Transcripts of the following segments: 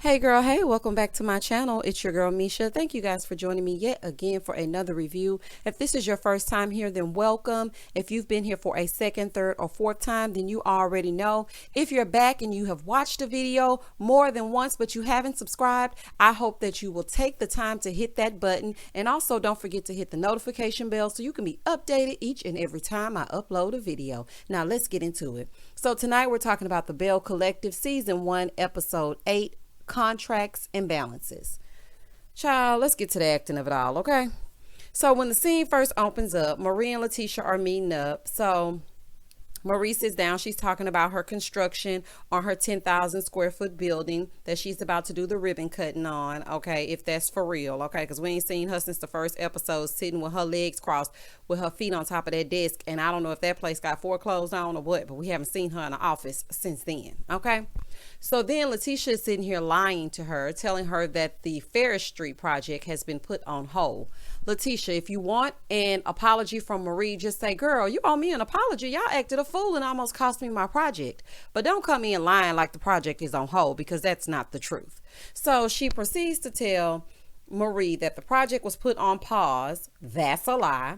Hey girl, hey, welcome back to my channel. It's your girl Misha. Thank you guys for joining me yet again for another review. If this is your first time here, then welcome. If you've been here for a second, third, or fourth time, then you already know. If you're back and you have watched a video more than once but you haven't subscribed, I hope that you will take the time to hit that button, and also don't forget to hit the notification bell so you can be updated each and every time I upload a video. Now let's get into it. So tonight we're talking about the Belle Collective Season 1 Episode 8, Contracts and Balances. Child, let's get to the acting of it all, okay? So when the scene first opens up, Marie and Leticia are meeting up. So Marie sits down. She's talking about her construction on her 10,000 square foot building that she's about to do the ribbon cutting on, okay, if that's for real, okay, because we ain't seen her since the first episode sitting with her legs crossed with her feet on top of that desk, and I don't know if that place got foreclosed on or what, but we haven't seen her in the office since then, okay? So then Leticia is sitting here lying to her, telling her that the Ferris Street project has been put on hold. Leticia, if you want an apology from Marie, just say, girl, you owe me an apology. Y'all acted a fool and almost cost me my project. But don't come in lying like the project is on hold, because that's not the truth. So she proceeds to tell Marie that the project was put on pause. That's a lie,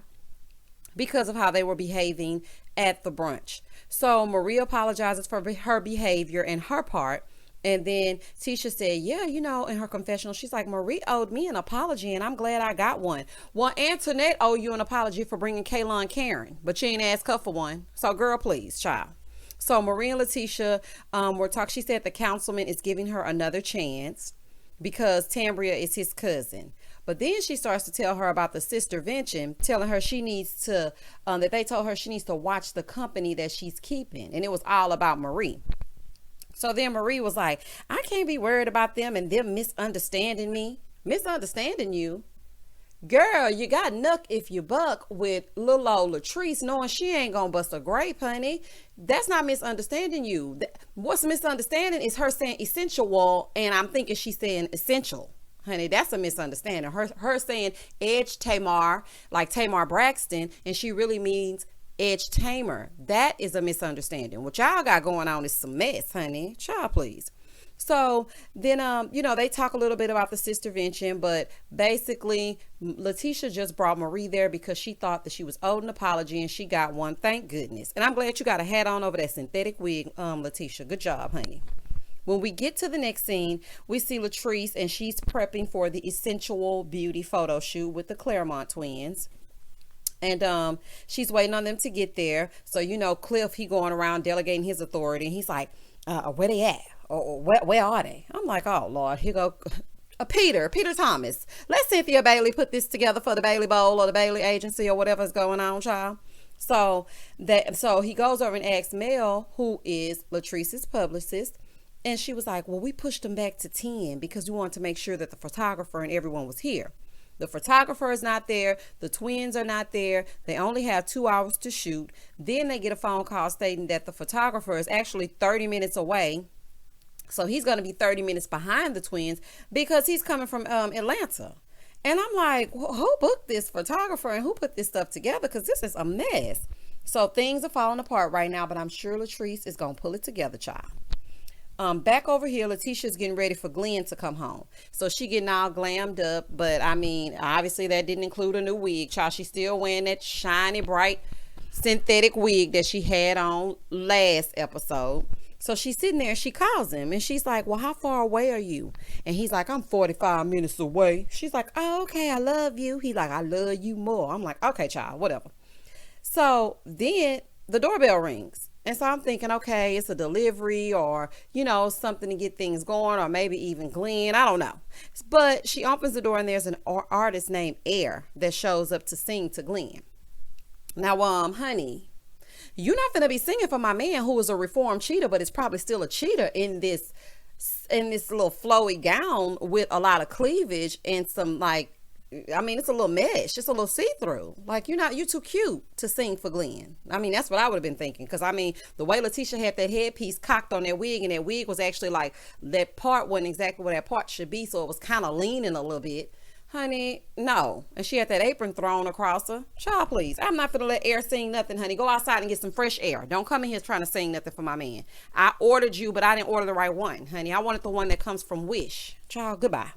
because of how they were behaving at the brunch. So Maria apologizes for her behavior and her part. And then Tisha said, yeah, you know, in her confessional, she's like, Marie owed me an apology and I'm glad I got one. Well, Antoinette owed you an apology for bringing Kayla and Karen, but you ain't asked her for one. So girl, please, child. So Marie and Leticia were talking. She said the councilman is giving her another chance because Tamyra is his cousin. But then she starts to tell her about the sister vention, telling her she needs to, that they told her she needs to watch the company that she's keeping. And it was all about Marie. So then Marie was like, I can't be worried about them and them misunderstanding me. Misunderstanding you? Girl, you got nuck if you buck with little old Latrice knowing she ain't gonna bust a grape, honey. That's not misunderstanding you. What's misunderstanding is her saying essential, and I'm thinking she's saying essential. Honey, that's a misunderstanding. Her saying Edge Tamar, like Tamar Braxton, and she really means Edge Tamer. That is a misunderstanding. What y'all got going on is some mess, honey. Child, please. So then, you know, they talk a little bit about the sister vention, but basically Leticia just brought Marie there because she thought that she was owed an apology, and she got one. Thank goodness. And I'm glad you got a hat on over that synthetic wig, Leticia. Good job, honey. When we get to the next scene, we see Latrice, and she's prepping for the Essential Beauty photo shoot with the Claremont twins. And she's waiting on them to get there. So, you know, Cliff, he going around delegating his authority. And he's like, where they at? Or where are they? I'm like, oh, Lord, here go Peter Thomas. Let Cynthia Bailey put this together for the Bailey Bowl or the Bailey Agency or whatever's going on, child. So he goes over and asks Mel, who is Latrice's publicist. And she was like, well, we pushed them back to 10 because we wanted to make sure that the photographer and everyone was here. The photographer is not there. The twins are not there. They only have 2 hours to shoot. Then they get a phone call stating that the photographer is actually 30 minutes away. So he's going to be 30 minutes behind the twins because he's coming from Atlanta. And I'm like, well, who booked this photographer and who put this stuff together? Because this is a mess. So things are falling apart right now, but I'm sure Latrice is going to pull it together, child. Back over here, Leticia's getting ready for Glen to come home. So she getting all glammed up. But, I mean, obviously that didn't include a new wig. Child, she's still wearing that shiny, bright, synthetic wig that she had on last episode. So she's sitting there. She calls him. And she's like, well, how far away are you? And he's like, I'm 45 minutes away. She's like, oh, okay, I love you. He's like, I love you more. I'm like, okay, child, whatever. So then the doorbell rings. And so I'm thinking, okay, it's a delivery or, you know, something to get things going, or maybe even Glen. I don't know. But she opens the door and there's an artist named Air that shows up to sing to Glen. Now, honey, you're not going to be singing for my man who is a reformed cheater, but is probably still a cheater in this little flowy gown with a lot of cleavage and some, like, I mean, it's a little mesh. It's a little see-through. Like, you're too cute to sing for Glen. I mean, that's what I would have been thinking. Because, I mean, the way Leticia had that headpiece cocked on that wig, and that wig was actually like, that part wasn't exactly where that part should be. So it was kind of leaning a little bit. Honey, no. And she had that apron thrown across her. Child, please. I'm not finna let air sing nothing, honey. Go outside and get some fresh air. Don't come in here trying to sing nothing for my man. I ordered you, but I didn't order the right one, honey. I wanted the one that comes from Wish. Child, goodbye.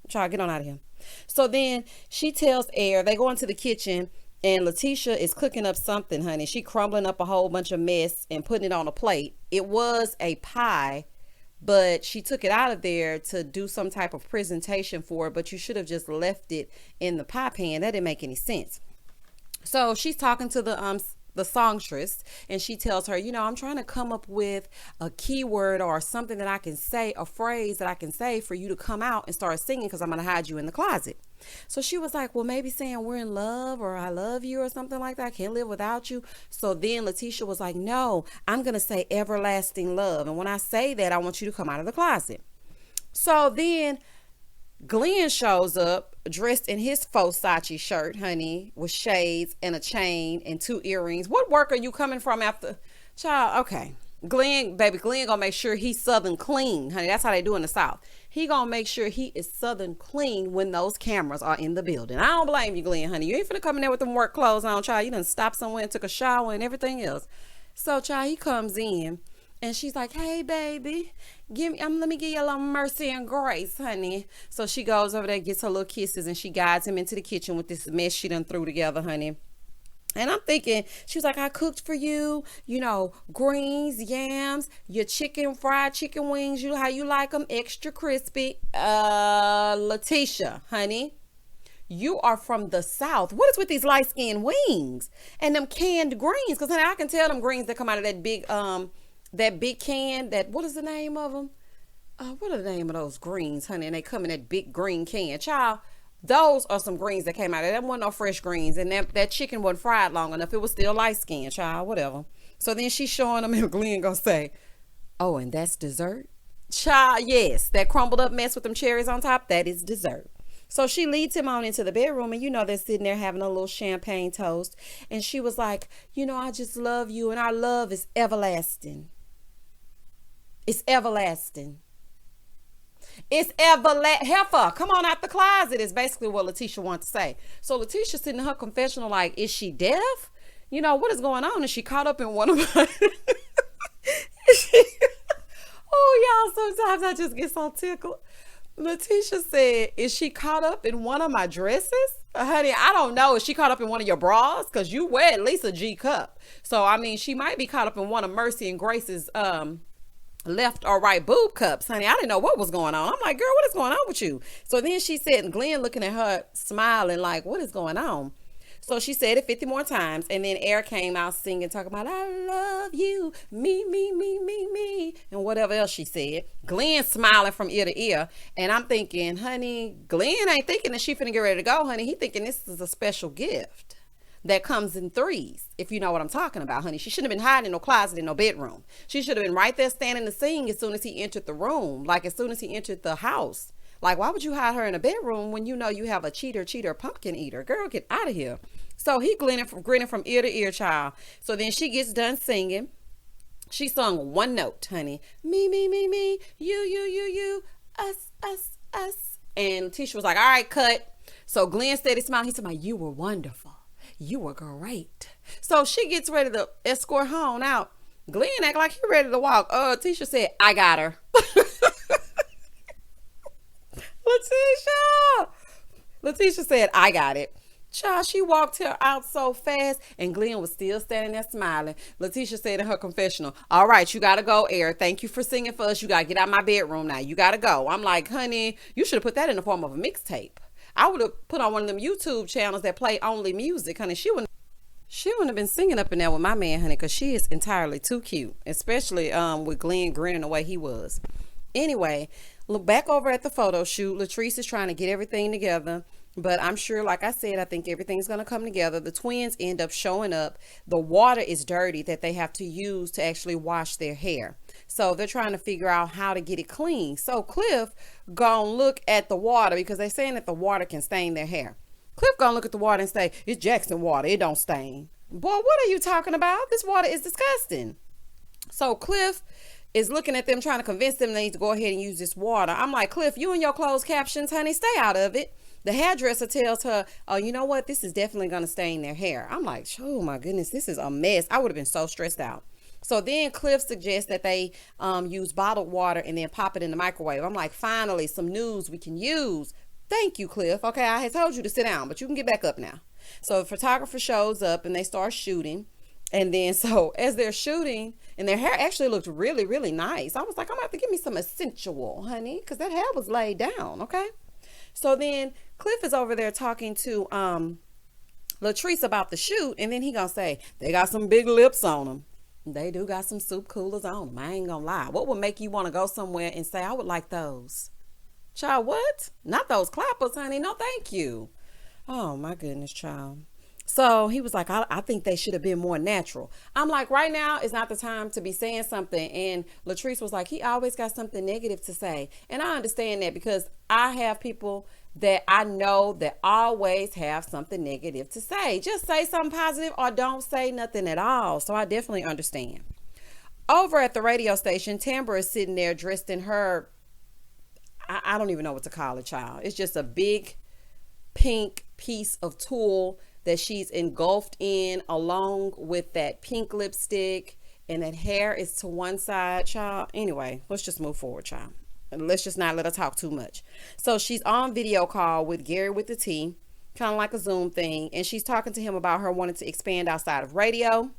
Child, get on out of here. So then she tells Air, they go into the kitchen, and Leticia is cooking up something, honey. She crumbling up a whole bunch of mess and putting it on a plate. It was a pie, but she took it out of there to do some type of presentation for it, but you should have just left it in the pie pan. That didn't make any sense. So she's talking to the songstress, and she tells her, I'm trying to come up with a keyword or something that I can say, a phrase that I can say for you to come out and start singing, because I'm going to hide you in the closet. So she was like, well, maybe saying we're in love or I love you or something like that. I can't live without you. So then Leticia was like, no, I'm going to say everlasting love. And when I say that, I want you to come out of the closet. So then Glen shows up dressed in his Versace shirt, honey, with shades and a chain and 2 earrings. What work are you coming from after? Child, okay. Glen gonna make sure he's Southern clean, honey. That's how they do in the South. He gonna make sure he is Southern clean when those cameras are in the building. I don't blame you, Glen, honey. You ain't finna come in there with them work clothes on, child. You done stopped somewhere and took a shower and everything else. So, child, he comes in. And she's like, hey, baby, let me give you a little mercy and grace, honey. So she goes over there, gets her little kisses, and she guides him into the kitchen with this mess she done threw together, honey. And I'm thinking, she was like, I cooked for you, greens, yams, your fried chicken wings, how you like them, extra crispy. Latisha, honey, you are from the South. What is with these light-skinned wings and them canned greens? Because, honey, I can tell them greens that come out of that big can, what is the name of them? What are the name of those greens, honey? And they come in that big green can. Child, those are some greens that came out of that. That wasn't no fresh greens. And that chicken wasn't fried long enough. It was still light skinned, child, whatever. So then she's showing them, and Glen gonna say, oh, and that's dessert? Child, yes. That crumbled up mess with them cherries on top, that is dessert. So she leads him on into the bedroom, and they're sitting there having a little champagne toast. And she was like, I just love you, and our love is everlasting. It's everlasting. It's everlasting. Heifer, come on out the closet is basically what Leticia wants to say. So Leticia's sitting in her confessional like, is she deaf? What is going on? Is she caught up in one of my... Oh, y'all, sometimes I just get so tickled. Leticia said, is she caught up in one of my dresses? Honey, I don't know. Is she caught up in one of your bras? Because you wear at least a G cup. So, she might be caught up in one of Mercy and Grace's... left or right boob cups, honey. I didn't know what was going on. I'm like, girl, what is going on with you? So then she said, and Glen looking at her, smiling like, what is going on? So she said it 50 more times, and then Air came out singing, talking about, I love you, me, and whatever else she said. Glen smiling from ear to ear, and I'm thinking, honey, Glen ain't thinking that she finna get ready to go, honey. He thinking this is a special gift that comes in threes, if you know what I'm talking about, honey. She shouldn't have been hiding in no closet in no bedroom. She should have been right there standing to sing as soon as he entered the room, like as soon as he entered the house. Like, why would you hide her in a bedroom when you have a cheater, pumpkin eater? Girl, get out of here. So he grinning from ear to ear, child. So then she gets done singing. She sung one note, honey. Me, you, us. And Leticia was like, all right, cut. So Glen steady smiling. He said, you were wonderful. You were great. So she gets ready to escort home out. Glen act like he ready to walk. Tisha said, I got her. Leticia said, I got it. Child, she walked her out so fast, and Glen was still standing there smiling. Leticia said in her confessional, all right, you got to go, Air. Thank you for singing for us. You got to get out of my bedroom now. You got to go. I'm like, honey, you should have put that in the form of a mixtape. I would have put on one of them YouTube channels that play only music, honey. She wouldn't have been singing up in there with my man, honey, because she is entirely too cute, especially with Glen grinning the way he was. Anyway, look back over at the photo shoot. Latrice is trying to get everything together, but I'm sure, like I said, I think everything's going to come together. The twins end up showing up. The water is dirty that they have to use to actually wash their hair. So they're trying to figure out how to get it clean. So Cliff gonna look at the water because they're saying that the water can stain their hair. Cliff gonna look at the water and say, it's Jackson water. It don't stain. Boy, what are you talking about? This water is disgusting. So Cliff is looking at them, trying to convince them they need to go ahead and use this water. I'm like, Cliff, you and your closed captions, honey, stay out of it. The hairdresser tells her, oh, you know what? This is definitely going to stain their hair. I'm like, oh my goodness, this is a mess. I would have been so stressed out. So then Cliff suggests that they use bottled water and then pop it in the microwave. I'm like, finally, some news we can use. Thank you, Cliff. Okay, I had told you to sit down, but you can get back up now. So the photographer shows up and they start shooting. And then so as they're shooting, and their hair actually looked really, really nice. I was like, I'm gonna have to give me some essential, honey, because that hair was laid down, okay? So then Cliff is over there talking to Latrice about the shoot, and then he gonna say, they got some big lips on them. They do got some soup coolers on them. I ain't gonna lie. What would make you want to go somewhere and say, I would like those? Child, what? Not those clappers, honey. No, thank you. Oh, my goodness, child. So he was like, I think they should have been more natural. I'm like, right now is not the time to be saying something. And Latrice was like, he always got something negative to say. And I understand that because I have people that I know that always have something negative to say. Just say something positive or don't say nothing at all. So I definitely understand. Over at the radio station, Tamyra is sitting there dressed in her, I don't even know what to call it, child. It's just a big pink piece of tulle that she's engulfed in, along with that pink lipstick, and that hair is to one side, child. Anyway, let's just move forward, child. And let's just not let her talk too much. So she's on video call with Gary with the T, kind of like a Zoom thing, and she's talking to him about her wanting to expand outside of radio.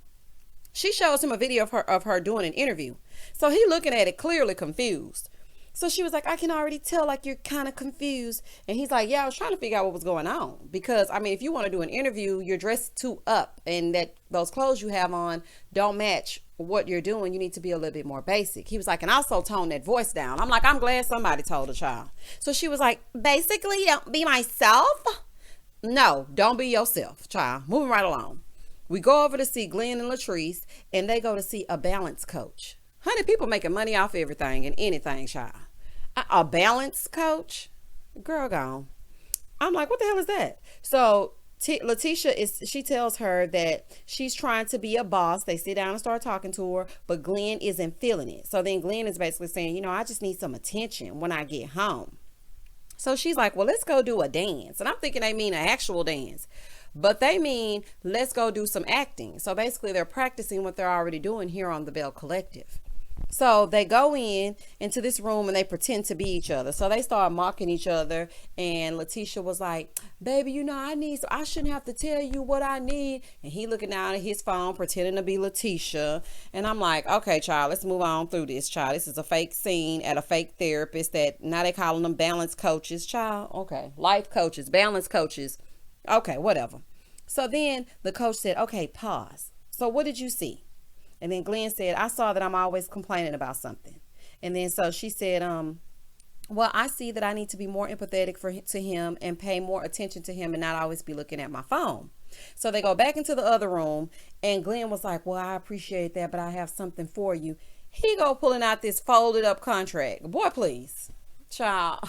She shows him a video of her doing an interview. So he looking at it clearly confused. So she was like, I can already tell, like, you're kind of confused. And he's like, yeah, I was trying to figure out what was going on. Because, I mean, if you want to do an interview, you're dressed too up. And that those clothes you have on don't match what you're doing. You need to be a little bit more basic. He was like, and also tone that voice down. I'm like, I'm glad somebody told a child. So she was like, basically, don't be myself. No, don't be yourself, child. Moving right along. We go over to see Glen and Latrice, and they go to see a balance coach. Honey, people making money off everything and anything, child. A balance coach? Girl, gone. I'm like, what the hell is that? So Leticia she tells her that she's trying to be a boss. They sit down and start talking to her, but Glen isn't feeling it. So then Glen is basically saying, you know, I just need some attention when I get home. So she's like, well, let's go do a dance. And I'm thinking they mean an actual dance. But they mean, let's go do some acting. So basically they're practicing what they're already doing here on the Belle Collective. So they go into this room and they pretend to be each other. So they start mocking each other. And Latisha was like, baby, you know, I shouldn't have to tell you what I need. And he looking down at his phone, pretending to be Latisha. And I'm like, okay, child, let's move on through this, child. This is a fake scene at a fake therapist that now they calling them balance coaches, child. Okay. Life coaches, balance coaches. Okay, whatever. So then the coach said, okay, pause. So what did you see? And then Glen said, I saw that I'm always complaining about something. And then so she said, well, I see that I need to be more empathetic to him and pay more attention to him and not always be looking at my phone. So they go back into the other room and Glen was like, well, I appreciate that, but I have something for you. He go pulling out this folded up contract. Boy, please. Child.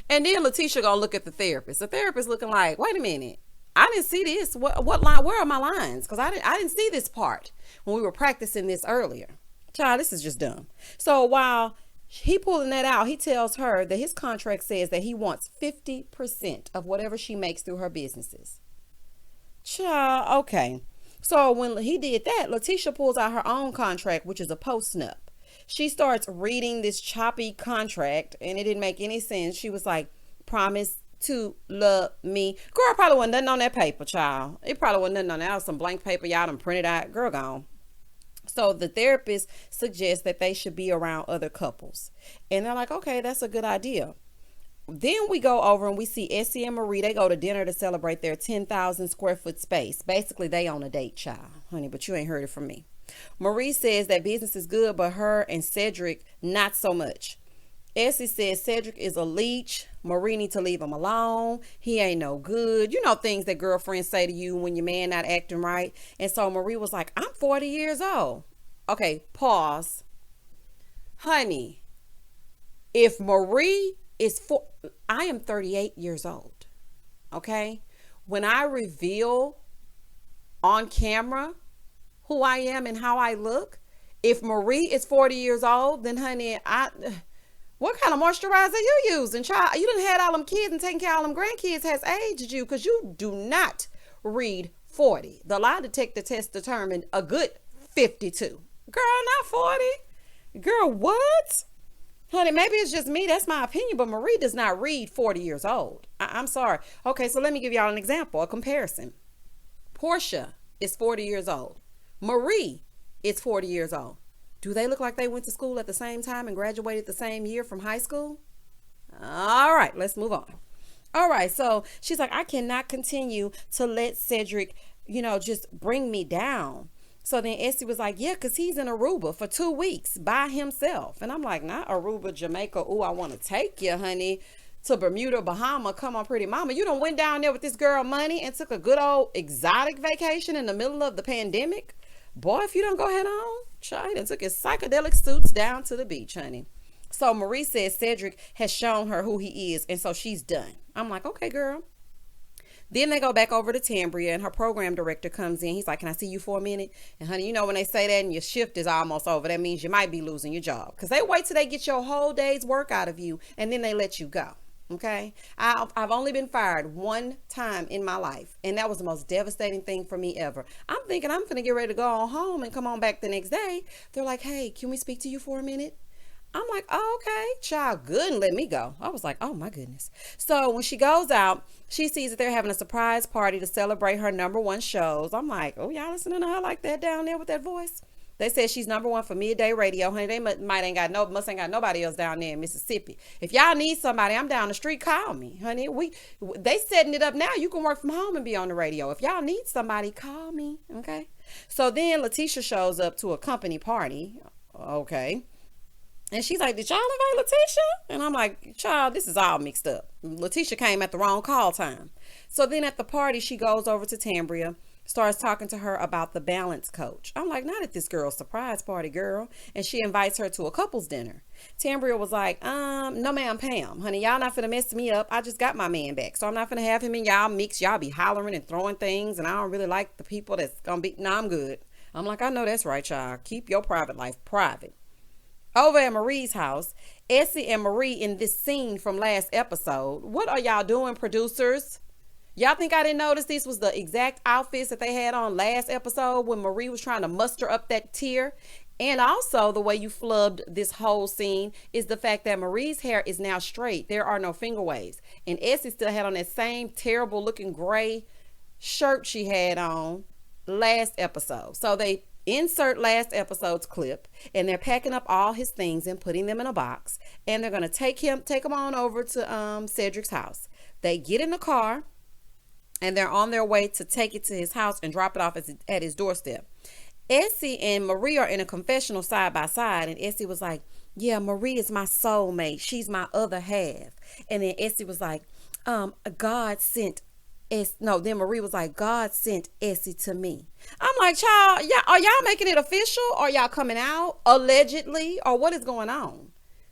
And then Leticia gonna look at the therapist. The therapist looking like, wait a minute. I didn't see this. What line? Where are my lines? Because I didn't see this part when we were practicing this earlier. Child, this is just dumb. So while he pulling that out, he tells her that his contract says that he wants 50% of whatever she makes through her businesses. Child, okay. So when he did that, Leticia pulls out her own contract, which is a post-nup. She starts reading this choppy contract, and it didn't make any sense. She was like, promise to love me. Girl, probably wasn't nothing on that paper, child. It probably wasn't nothing on that. It was some blank paper y'all done printed out. Girl, gone. So the therapist suggests that they should be around other couples. And they're like, okay, that's a good idea. Then we go over and we see Essie and Marie. They go to dinner to celebrate their 10,000 square foot space. Basically, they on a date, child. Honey, but you ain't heard it from me. Marie says that business is good, but her and Cedric, not so much. Essie says Cedric is a leech. Marie need to leave him alone. He ain't no good. You know, things that girlfriends say to you when your man not acting right. And so Marie was like, I'm 40 years old. Okay, pause. Honey, if Marie is I am 38 years old. Okay? When I reveal on camera who I am and how I look, if Marie is 40 years old, then honey, What kind of moisturizer you using, child? You done had all them kids and taking care of all them grandkids has aged you, because you do not read 40. The lie detector test determined a good 52. Girl, not 40. Girl, what? Honey, maybe it's just me. That's my opinion. But Marie does not read 40 years old. I'm sorry. Okay, so let me give y'all an example, a comparison. Portia is 40 years old. Marie is 40 years old. Do they look like they went to school at the same time and graduated the same year from high school? All right, let's move on. All right, so she's like, I cannot continue to let Cedric, just bring me down. So then Essie was like, yeah, because he's in Aruba for 2 weeks by himself. And I'm like, not Aruba, Jamaica. Oh, I want to take you, honey, to Bermuda, Bahama. Come on, pretty mama. You done went down there with this girl money and took a good old exotic vacation in the middle of the pandemic. Boy, if you don't go ahead on, child, and took his psychedelic suits down to the beach, honey. So Marie says Cedric has shown her who he is, and so she's done. I'm like, okay, girl. Then they go back over to Tamyra, and her program director comes in. He's like, can I see you for a minute? And honey, when they say that and your shift is almost over, that means you might be losing your job, because they wait till they get your whole day's work out of you, and then they let you go. Okay, I've only been fired one time in my life, and that was the most devastating thing for me ever. I'm thinking I'm gonna get ready to go on home and come on back the next day. They're like, hey, can we speak to you for a minute? I'm like, oh, okay, child, good, and let me go. I was like, oh my goodness. So when she goes out, she sees that they're having a surprise party to celebrate her #1 shows. I'm like, oh, y'all listening to her like that down there with that voice? They said she's #1 for midday radio, honey. They must ain't got nobody else down there in Mississippi. If y'all need somebody, I'm down the street. Call me, honey. They setting it up now. You can work from home and be on the radio. If y'all need somebody, call me. Okay. So then Latisha shows up to a company party. Okay. And she's like, did y'all invite Leticia? And I'm like, child, this is all mixed up. Leticia came at the wrong call time. So then at the party, she goes over to Tamyra, starts talking to her about the balance coach. I'm like, not at this girl's surprise party, girl. And she invites her to a couple's dinner. Tamyra was like, no ma'am, Pam. Honey, y'all not finna mess me up. I just got my man back. So I'm not finna have him and y'all mix. Y'all be hollering and throwing things. And I don't really like the people that's gonna be, no, I'm good. I'm like, I know that's right, y'all. Keep your private life private. Over at Marie's house, Essie and Marie in this scene from last episode. What are y'all doing, producers? Y'all think I didn't notice this was the exact outfits that they had on last episode when Marie was trying to muster up that tear? And also the way you flubbed this whole scene is the fact that Marie's hair is now straight. There are no finger waves. And Essie still had on that same terrible looking gray shirt she had on last episode. So they insert last episode's clip, and they're packing up all his things and putting them in a box, and they're going to take him on over to Cedric's house. They get in the car, and they're on their way to take it to his house and drop it off at his doorstep. Essie and Marie are in a confessional side by side, and Essie was like, yeah, Marie is my soulmate. She's my other half. And then Essie was like, God sent then Marie was like, God sent Essie to me. I'm like, child, yeah, are y'all making it official? Are y'all coming out allegedly? Or what is going on?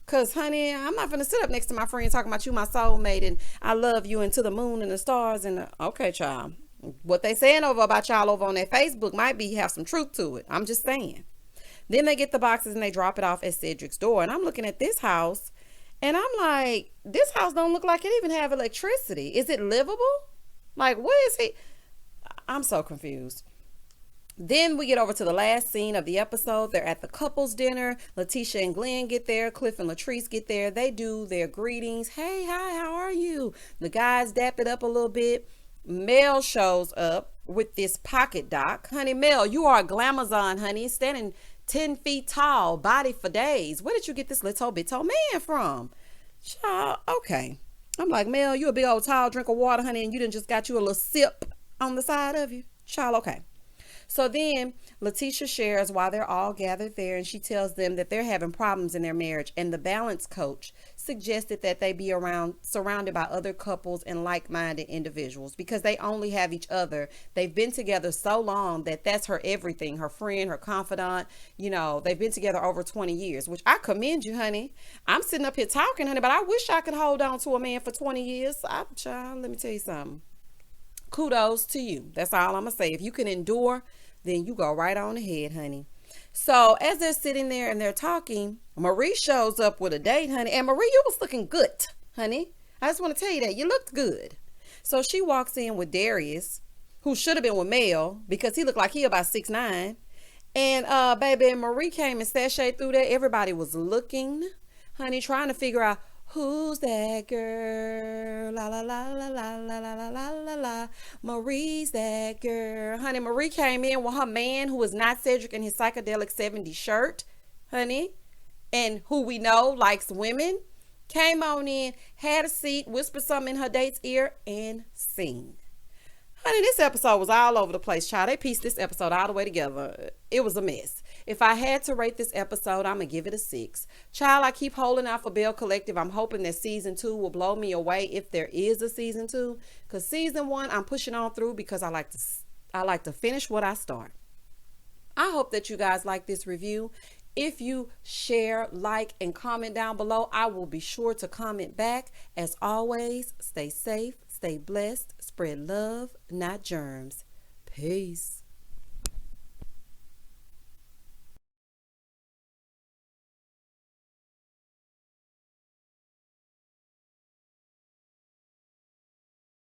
Because, honey, I'm not going to sit up next to my friend talking about you, my soulmate, and I love you, and to the moon and the stars. And okay, child, what they saying over about y'all over on their Facebook might have some truth to it. I'm just saying. Then they get the boxes and they drop it off at Cedric's door. And I'm looking at this house, and I'm like, this house don't look like it even have electricity. Is it livable? Like, what is he? I'm so confused. Then we get over to the last scene of the episode. They're at the couples dinner. Leticia and Glen get there. Cliff and Latrice get there. They do their greetings. Hey, hi, how are you? The guys dap it up a little bit. Mel shows up with this pocket doc. Honey, Mel, you are a glamazon, honey. Standing 10 feet tall, body for days. Where did you get this little bitto man from? Child, okay. I'm like, Mel, you a big old tall drink of water, honey, and you done just got you a little sip on the side of you. Child, okay. So then Leticia shares why they're all gathered there, and she tells them that they're having problems in their marriage, and the balance coach suggested that they be surrounded by other couples and like-minded individuals because they only have each other. They've been together so long that that's her everything, her friend, her confidant. They've been together over 20 years, which I commend you, honey. I'm sitting up here talking, honey, but I wish I could hold on to a man for 20 years. Child, let me tell you something. Kudos to you. That's all I'm gonna say. If you can endure, then you go right on ahead, honey. So as they're sitting there and they're talking, Marie shows up with a date, honey. And Marie, you was looking good, honey. I just want to tell you that. You looked good. So she walks in with Darius, who should have been with Mel because he looked like he about 6'9". And baby, Marie came and sashayed through there. Everybody was looking, honey, trying to figure out who's that girl. La la la la la la la la la la la. Marie's that girl. Honey, Marie came in with her man who was not Cedric in his psychedelic 70s shirt, honey, and who we know likes women. Came on in, had a seat, whispered something in her date's ear, and sing. Honey, this episode was all over the place, child. They pieced this episode all the way together. It was a mess. If I had to rate this episode, I'm going to give it a 6. Child, I keep holding out for Belle Collective. I'm hoping that season 2 will blow me away if there is a season 2. Because season 1, I'm pushing on through because I like to finish what I start. I hope that you guys like this review. If you share, like, and comment down below, I will be sure to comment back. As always, stay safe, stay blessed, spread love, not germs. Peace.